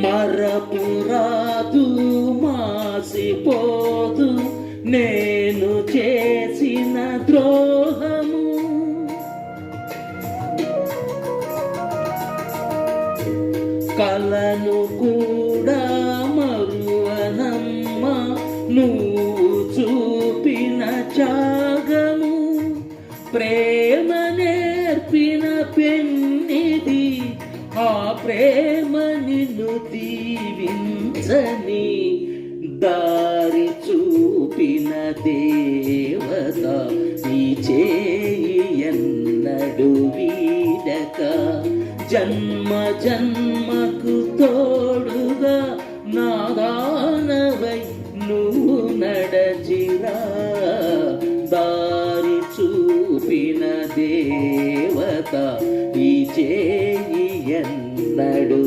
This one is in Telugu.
మరపురాదు మాసిపోదు నేను చేసిన ద్రోహము. కలను కూడా మరువనమ్మ నువ్వు చూపిన త్యాగము. ప్రేమ నేర్పిన పెన్నిది, ఆ ప్రేమ నిన్ను దీవించని. దారి చూపిన దేవత ఈ చేయి ఎన్నడు వీడక. జన్మ జన్మకు తోడుగా నా దానవై నువ్వు నడచిరా. దారి చూపిన దేవత ఈ చేయి ఎన్నడు